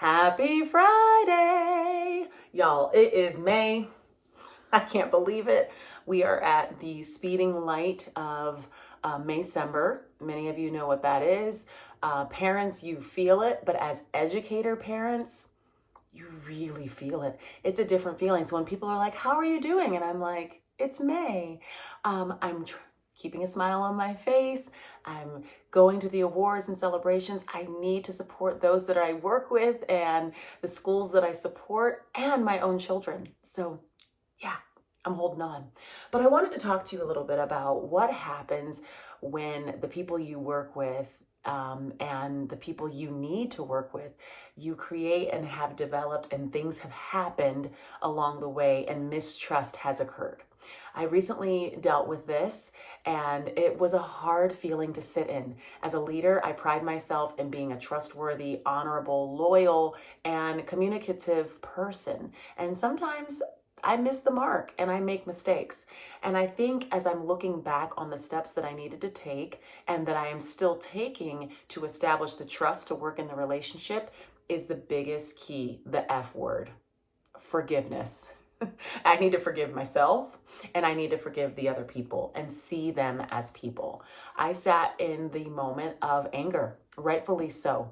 Happy Friday! Y'all, it is May. I can't believe it. We are at the speeding light of Maycember. Many of you know what that is. Parents, you feel it, but as educator parents, you really feel it. It's a different feeling. So when people are like, how are you doing? And I'm like, it's May. I'm keeping a smile on my face. I'm going to the awards and celebrations. I need to support those that I work with and the schools that I support and my own children. So yeah, I'm holding on. But I wanted to talk to you a little bit about what happens when the people you work with and the people you need to work with, you create and have developed, and things have happened along the way, and mistrust has occurred. I recently dealt with this, and it was a hard feeling to sit in. As a leader, I pride myself in being a trustworthy, honorable, loyal, and communicative person. And sometimes I miss the mark and I make mistakes. And I think as I'm looking back on the steps that I needed to take and that I am still taking to establish the trust to work in the relationship is the biggest key, the F word, forgiveness. I need to forgive myself and I need to forgive the other people and see them as people. I sat in the moment of anger, rightfully so.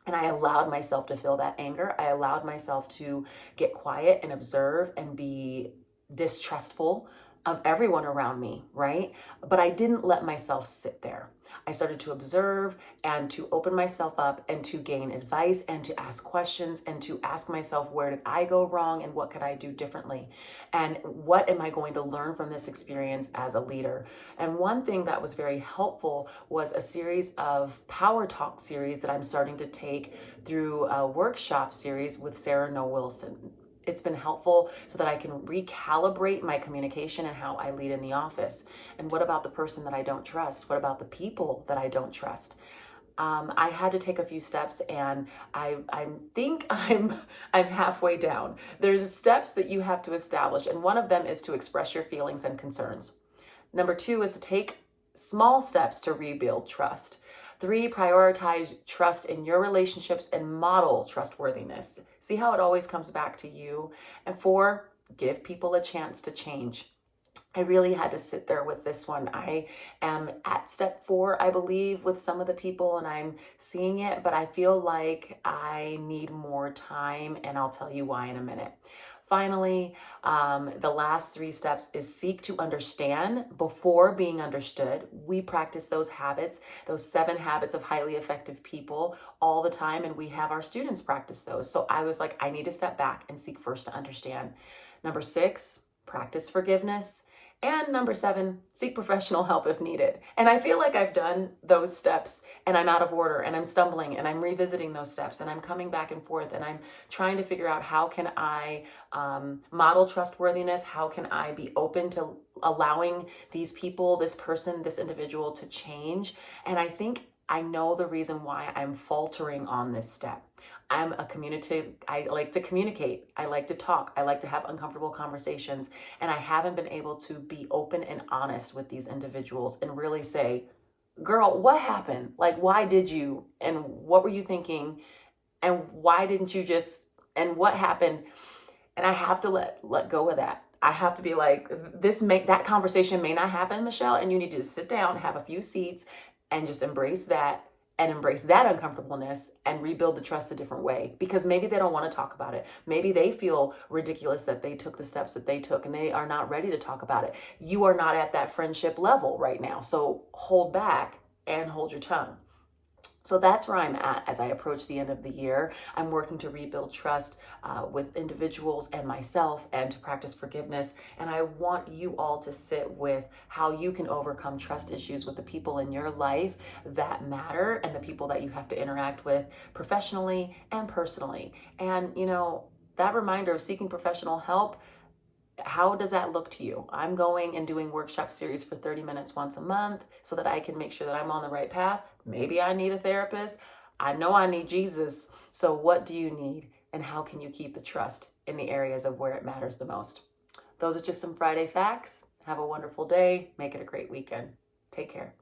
And I allowed myself to feel that anger. I allowed myself to get quiet and observe and be distrustful of everyone around me, right? But I didn't let myself sit there. I started to observe and to open myself up and to gain advice and to ask questions and to ask myself, where did I go wrong and what could I do differently? And what am I going to learn from this experience as a leader? And one thing that was very helpful was a series of Power Talk series that I'm starting to take through a workshop series with Sarah No Wilson. It's been helpful so that I can recalibrate my communication and how I lead in the office. And what about the person that I don't trust? What about the people that I don't trust? I had to take a few steps, and I think I'm halfway down. There's steps that you have to establish, and one of them is to express your feelings and concerns. Number 2 is to take small steps to rebuild trust. 3, prioritize trust in your relationships and model trustworthiness. See how it always comes back to you. And 4, give people a chance to change. I really had to sit there with this one. I am at step 4, I believe, with some of the people, and I'm seeing it, but I feel like I need more time, and I'll tell you why in a minute. Finally, the last 3 steps is seek to understand before being understood. We practice those habits, those 7 habits of highly effective people all the time, and we have our students practice those. So I was like, I need to step back and seek first to understand. Number 6, practice forgiveness. And number 7, seek professional help if needed. And I feel like I've done those steps and I'm out of order and I'm stumbling and I'm revisiting those steps and I'm coming back and forth and I'm trying to figure out how can I model trustworthiness? How can I be open to allowing these people, this person, this individual to change? And I think I know the reason why I'm faltering on this step. I'm a communicative. I like to communicate. I like to talk. I like to have uncomfortable conversations. And I haven't been able to be open and honest with these individuals and really say, girl, what happened? Like, why did you? And what were you thinking? And why didn't you just, and what happened? And I have to let go of that. I have to be like, that conversation may not happen, Michelle, and you need to sit down, have a few seats, and just embrace that and embrace that uncomfortableness and rebuild the trust a different way, because maybe they don't want to talk about it. Maybe they feel ridiculous that they took the steps that they took and they are not ready to talk about it. You are not at that friendship level right now. So hold back and hold your tongue. So that's where I'm at as I approach the end of the year. I'm working to rebuild trust with individuals and myself and to practice forgiveness. And I want you all to sit with how you can overcome trust issues with the people in your life that matter and the people that you have to interact with professionally and personally. And, that reminder of seeking professional help, how does that look to you? I'm going and doing workshop series for 30 minutes once a month so that I can make sure that I'm on the right path. Maybe I need a therapist. I know I need Jesus. So what do you need? And how can you keep the trust in the areas of where it matters the most? Those are just some Friday facts. Have a wonderful day. Make it a great weekend. Take care.